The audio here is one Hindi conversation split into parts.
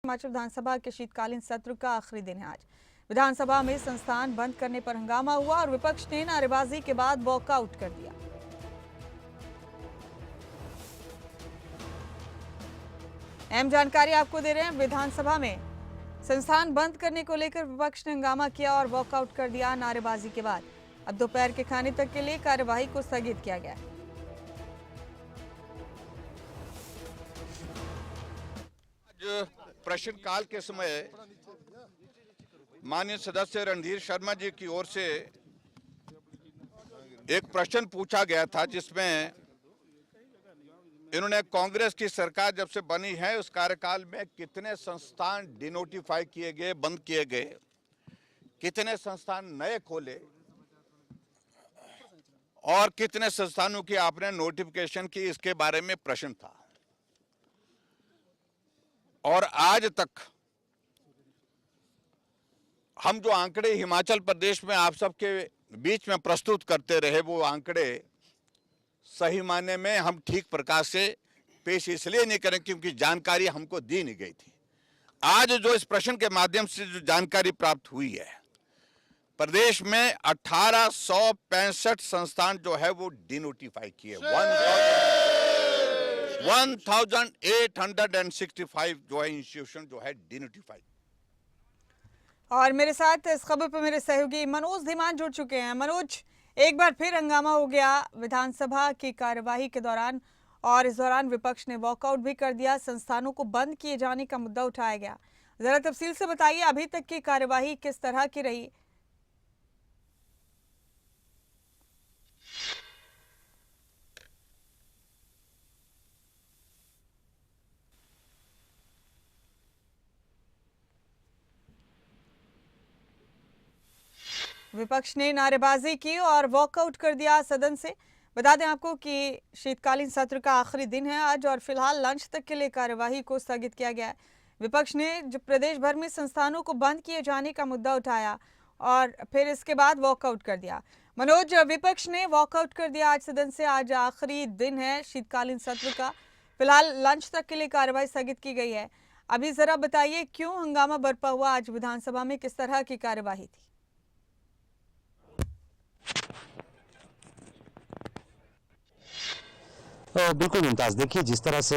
हिमाचल विधानसभा के शीतकालीन सत्र का आखिरी दिन है आज। विधानसभा में संस्थान बंद करने पर हंगामा हुआ और विपक्ष ने नारेबाजी के बाद वॉकआउट कर दिया। अहम जानकारी आपको दे रहे हैं। विधानसभा में संस्थान बंद करने को लेकर विपक्ष ने हंगामा किया और वॉकआउट कर दिया नारेबाजी के बाद। अब दोपहर के खाने तक के लिए कार्यवाही को स्थगित किया गया है। प्रश्नकाल के समय माननीय सदस्य रणधीर शर्मा जी की ओर से एक प्रश्न पूछा गया था, जिसमें इन्होंने कांग्रेस की सरकार जब से बनी है उस कार्यकाल में कितने संस्थान डिनोटिफाई किए गए, बंद किए गए, कितने संस्थान नए खोले और कितने संस्थानों की आपने नोटिफिकेशन की, इसके बारे में प्रश्न था। और आज तक हम जो आंकड़े हिमाचल प्रदेश में आप सबके बीच में प्रस्तुत करते रहे, वो आंकड़े सही मायने में हम ठीक प्रकार से पेश इसलिए नहीं करें क्योंकि जानकारी हमको दी नहीं गई थी। आज जो इस प्रश्न के माध्यम से जो जानकारी प्राप्त हुई है, प्रदेश में 1865 संस्थान जो है वो डिनोटिफाई किए, 1865 जो है इंस्टीट्यूशन जो है डिनोटिफाई। और मेरे साथ इस खबर पर मेरे सहयोगी मनोज धीमान जुड़ चुके हैं। मनोज, एक बार फिर हंगामा हो गया विधानसभा की कार्यवाही के दौरान और इस दौरान विपक्ष ने वॉकआउट भी कर दिया। संस्थानों को बंद किए जाने का मुद्दा उठाया गया। जरा तफसील से बताइए, अभी तक की कार्यवाही किस तरह की रही? विपक्ष ने नारेबाजी की और वॉकआउट कर दिया सदन से। बता दें आपको कि शीतकालीन सत्र का आखिरी दिन है आज और फिलहाल लंच तक के लिए कार्यवाही को स्थगित किया गया है। विपक्ष ने प्रदेश भर में संस्थानों को बंद किए जाने का मुद्दा उठाया और फिर इसके बाद वॉकआउट कर दिया। मनोज, विपक्ष ने वॉकआउट कर दिया आज सदन से। आज आखिरी दिन है शीतकालीन सत्र का। फिलहाल लंच तक के लिए कार्यवाही स्थगित की गई है। अभी जरा बताइए क्यों हंगामा बरपा हुआ आज विधानसभा में, किस तरह की कार्यवाही थी? बिल्कुल मुमताज, देखिए जिस तरह से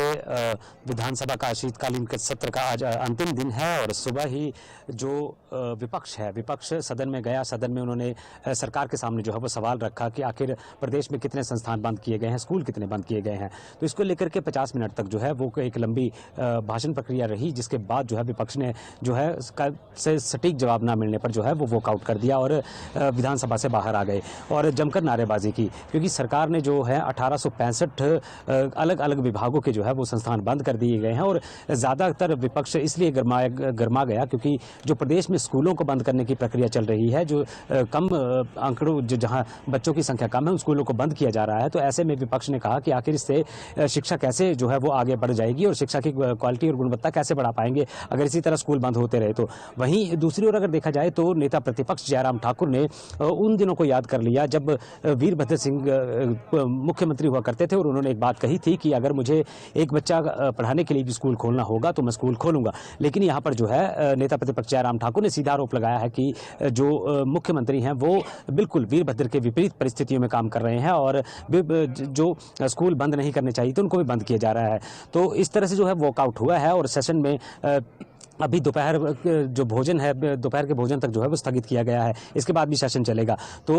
विधानसभा का शीतकालीन सत्र का आज अंतिम दिन है और सुबह ही जो विपक्ष है, विपक्ष सदन में गया। सदन में उन्होंने सरकार के सामने जो है वो सवाल रखा कि आखिर प्रदेश में कितने संस्थान बंद किए गए हैं, स्कूल कितने बंद किए गए हैं। तो इसको लेकर के 50 मिनट तक जो है वो एक लंबी भाषण प्रक्रिया रही, जिसके बाद जो है विपक्ष ने जो है से सटीक जवाब ना मिलने पर जो है वो वॉकआउट कर दिया और विधानसभा से बाहर आ गए और जमकर नारेबाजी की, क्योंकि सरकार ने जो है 1865 अलग अलग विभागों के जो है वो संस्थान बंद कर दिए गए हैं। और ज़्यादातर विपक्ष इसलिए गरमा गया क्योंकि जो प्रदेश में स्कूलों को बंद करने की प्रक्रिया चल रही है, जो कम आंकड़ों जहां बच्चों की संख्या कम है उन स्कूलों को बंद किया जा रहा है। तो ऐसे में विपक्ष ने कहा कि आखिर इससे शिक्षा कैसे जो है वो आगे बढ़ जाएगी और शिक्षा की क्वालिटी और गुणवत्ता कैसे बढ़ा पाएंगे अगर इसी तरह स्कूल बंद होते रहे तो। वहीं दूसरी ओर अगर देखा जाए तो नेता प्रतिपक्ष जयराम ठाकुर ने उन दिनों को याद कर लिया जब वीरभद्र सिंह मुख्यमंत्री हुआ करते थे और उन्होंने बात कही थी कि अगर मुझे एक बच्चा पढ़ाने के लिए भी स्कूल खोलना होगा तो मैं स्कूल खोलूंगा। लेकिन यहाँ पर जो है नेता प्रतिपक्ष जयराम ठाकुर ने सीधा आरोप लगाया है कि जो मुख्यमंत्री हैं वो बिल्कुल वीरभद्र के विपरीत परिस्थितियों में काम कर रहे हैं और जो स्कूल बंद नहीं करने चाहिए तो उनको भी बंद किया जा रहा है। तो इस तरह से जो है वॉकआउट हुआ है और सेशन में अभी दोपहर जो भोजन है, दोपहर के भोजन तक जो है वो स्थगित किया गया है। इसके बाद भी सेशन चलेगा। तो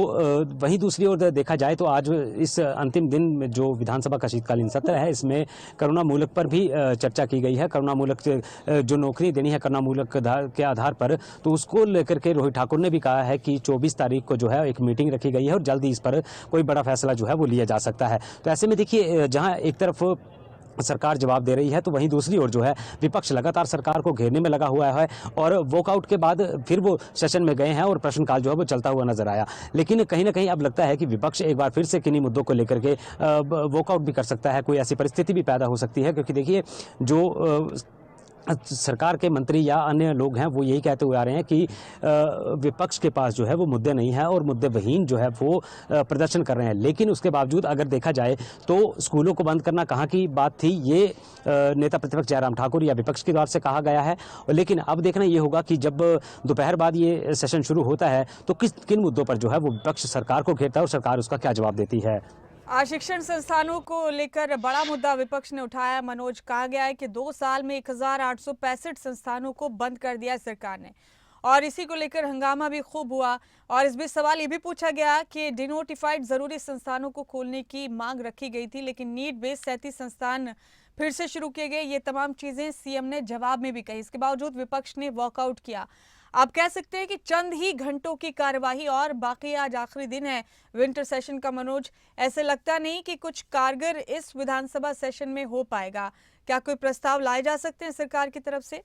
वहीं दूसरी ओर देखा जाए तो आज इस अंतिम दिन में जो विधानसभा का शीतकालीन सत्र है, इसमें करुणा मूलक पर भी चर्चा की गई है। करुणा मूलक जो नौकरी देनी है करुणा मूलक के आधार पर, तो उसको लेकर के रोहित ठाकुर ने भी कहा है कि 24 तारीख को जो है एक मीटिंग रखी गई है और जल्दी इस पर कोई बड़ा फैसला जो है वो लिया जा सकता है। तो ऐसे में देखिए जहाँ एक तरफ सरकार जवाब दे रही है तो वहीं दूसरी ओर जो है विपक्ष लगातार सरकार को घेरने में लगा हुआ है और वॉकआउट के बाद फिर वो सेशन में गए हैं और प्रश्नकाल जो है वो चलता हुआ नजर आया। लेकिन कहीं ना कहीं अब लगता है कि विपक्ष एक बार फिर से किन्हीं मुद्दों को लेकर के वॉकआउट भी कर सकता है। कोई ऐसी परिस्थिति भी पैदा हो सकती है क्योंकि देखिए जो सरकार के मंत्री या अन्य लोग हैं वो यही कहते हुए आ रहे हैं कि विपक्ष के पास जो है वो मुद्दे नहीं है और मुद्दे विहीन जो है वो प्रदर्शन कर रहे हैं। लेकिन उसके बावजूद अगर देखा जाए तो स्कूलों को बंद करना कहाँ की बात थी, ये नेता प्रतिपक्ष जयराम ठाकुर या विपक्ष के द्वार से कहा गया है। लेकिन अब देखना ये होगा कि जब दोपहर बाद ये सेशन शुरू होता है तो किन मुद्दों पर जो है वो विपक्ष सरकार को घेरता है और सरकार उसका क्या जवाब देती है। आज शिक्षण संस्थानों को लेकर बड़ा मुद्दा विपक्ष ने उठाया। मनोज, कहा गया है कि 2 साल में 1865 संस्थानों को बंद कर दिया सरकार ने और इसी को लेकर हंगामा भी खूब हुआ। और इस बीच सवाल ये भी पूछा गया कि डिनोटिफाइड जरूरी संस्थानों को खोलने की मांग रखी गई थी, लेकिन नीट बेस्ड 37 संस्थान फिर से शुरू किए गए। ये तमाम चीजें सीएम ने जवाब में भी कही। इसके बावजूद विपक्ष ने वॉकआउट किया। आप कह सकते हैं कि चंद ही घंटों की कार्यवाही और बाकी आज आखिरी दिन है विंटर सेशन का। मनोज, ऐसे लगता नहीं कि कुछ कारगर इस विधानसभा सेशन में हो पाएगा। क्या कोई प्रस्ताव लाए जा सकते हैं सरकार की तरफ से?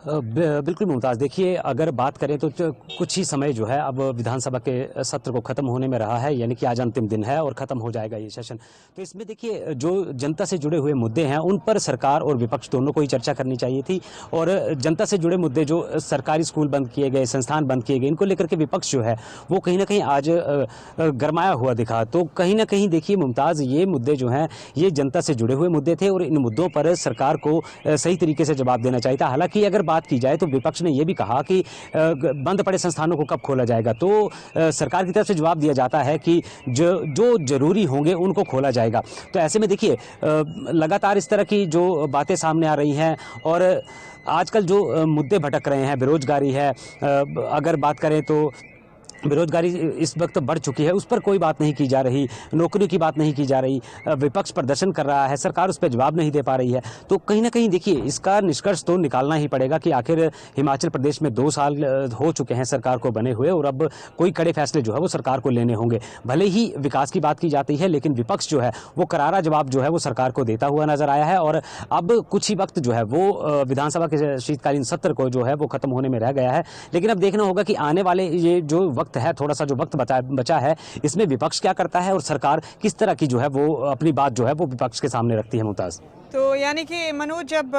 बिल्कुल मुमताज़, देखिए अगर बात करें तो कुछ ही समय जो है अब विधानसभा के सत्र को ख़त्म होने में रहा है, यानी कि आज अंतिम दिन है और ख़त्म हो जाएगा ये सेशन। तो इसमें देखिए जो जनता से जुड़े हुए मुद्दे हैं उन पर सरकार और विपक्ष दोनों को ही चर्चा करनी चाहिए थी। और जनता से जुड़े मुद्दे जो सरकारी स्कूल बंद किए गए, संस्थान बंद किए गए, इनको लेकर के विपक्ष जो है वो कहीं ना कहीं आज गरमाया हुआ दिखा। तो कहीं ना कहीं देखिए मुमताज़, ये मुद्दे जो हैं ये जनता से जुड़े हुए मुद्दे थे और इन मुद्दों पर सरकार को सही तरीके से जवाब देना चाहिए था। हालांकि अगर बात की जाए तो विपक्ष ने यह भी कहा कि बंद पड़े संस्थानों को कब खोला जाएगा, तो सरकार की तरफ से जवाब दिया जाता है कि जो जरूरी होंगे उनको खोला जाएगा। तो ऐसे में देखिए लगातार इस तरह की जो बातें सामने आ रही हैं और आजकल जो मुद्दे भटक रहे हैं, बेरोजगारी है, अगर बात करें तो बेरोजगारी इस वक्त बढ़ चुकी है, उस पर कोई बात नहीं की जा रही, नौकरियों की बात नहीं की जा रही, विपक्ष प्रदर्शन कर रहा है, सरकार उस पर जवाब नहीं दे पा रही है। तो कहीं ना कहीं देखिए इसका निष्कर्ष तो निकालना ही पड़ेगा कि आखिर हिमाचल प्रदेश में 2 साल हो चुके हैं सरकार को बने हुए और अब कोई कड़े फैसले जो है वो सरकार को लेने होंगे। भले ही विकास की बात की जाती है लेकिन विपक्ष जो है वो करारा जवाब जो है वो सरकार को देता हुआ नजर आया है। और अब कुछ ही वक्त जो है वो विधानसभा के शीतकालीन सत्र को जो है वो खत्म होने में रह गया है। लेकिन अब देखना होगा कि आने वाले ये जो वक्त है, थोड़ा सा जो वक्त बचा है, इसमें विपक्ष क्या करता है और सरकार किस तरह की जो है वो अपनी बात जो है वो विपक्ष के सामने रखती है। मुमताज, तो यानी कि मनोज, जब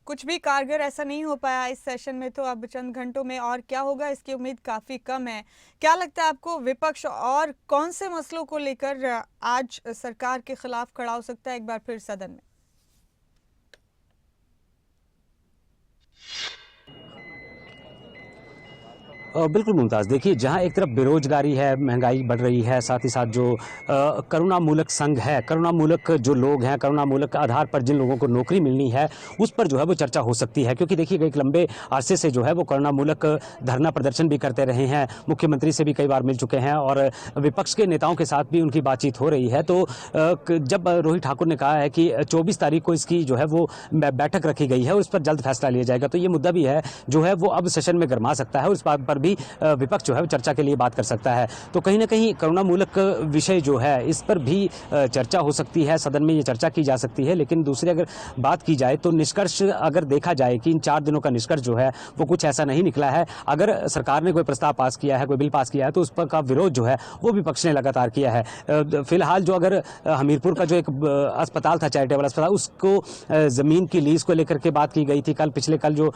कुछ भी कारगर ऐसा नहीं हो पाया इस सेशन में, तो अब चंद घंटों में और क्या होगा इसकी उम्मीद काफी कम है। क्या लगता है आपको, विपक्ष और कौन से मसलों को लेकर आज सरकार के खिलाफ खड़ा हो सकता है एक बार फिर सदन में? बिल्कुल मुमताज़, देखिए जहां एक तरफ बेरोजगारी है, महंगाई बढ़ रही है, साथ ही साथ जो करुणामूलक संघ है, करुणामूलक जो लोग हैं, करुणामूलक आधार पर जिन लोगों को नौकरी मिलनी है उस पर जो है वो चर्चा हो सकती है। क्योंकि देखिए एक लंबे अरसे से जो है वो करुणामूलक धरना प्रदर्शन भी करते रहे हैं, मुख्यमंत्री से भी कई बार मिल चुके हैं और विपक्ष के नेताओं के साथ भी उनकी बातचीत हो रही है। तो जब रोहित ठाकुर ने कहा है कि 24 तारीख को इसकी जो है वो बैठक रखी गई है और इस पर जल्द फैसला लिया जाएगा, तो ये मुद्दा भी है जो है वो अब सेशन में गरमा सकता है और इस बात पर भी विपक्ष जो है चर्चा के लिए बात कर सकता है। तो कहीं ना कहीं करुणामूलक विषय जो है इस पर भी चर्चा हो सकती है, सदन में ये चर्चा की जा सकती है। लेकिन दूसरी अगर बात की जाए तो निष्कर्ष अगर देखा जाए कि इन 4 दिनों का निष्कर्ष जो है वो कुछ ऐसा नहीं निकला है। अगर सरकार ने कोई प्रस्ताव पास किया है, कोई बिल पास किया है, तो उस पर का विरोध जो है वो विपक्ष ने लगातार किया है। फिलहाल जो अगर हमीरपुर का जो एक अस्पताल था, चैरिटेबल अस्पताल, उसको जमीन की लीज को लेकर के बात की गई थी, पिछले कल जो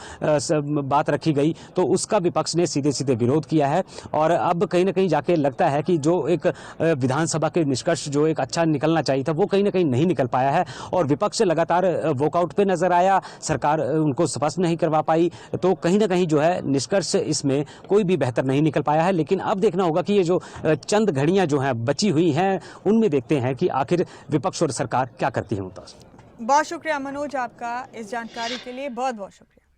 बात रखी गई तो उसका विपक्ष ने सीधे सीधे विरोध किया है। और अब कहीं ना कहीं जाके लगता है कि जो एक विधानसभा के निष्कर्ष जो एक अच्छा निकलना चाहिए था वो कहीं ना कहीं नहीं निकल पाया है और विपक्ष लगातार वॉकआउट पे नजर आया, सरकार उनको स्पष्ट नहीं करवा पाई। तो कहीं ना कहीं जो है निष्कर्ष इसमें कोई भी बेहतर नहीं निकल पाया है। लेकिन अब देखना होगा कि ये जो चंद घड़ियां जो हैं बची हुई हैं उनमें देखते हैं कि आखिर विपक्ष और सरकार क्या करती है। बहुत शुक्रिया मनोज आपका इस जानकारी के लिए, बहुत बहुत शुक्रिया।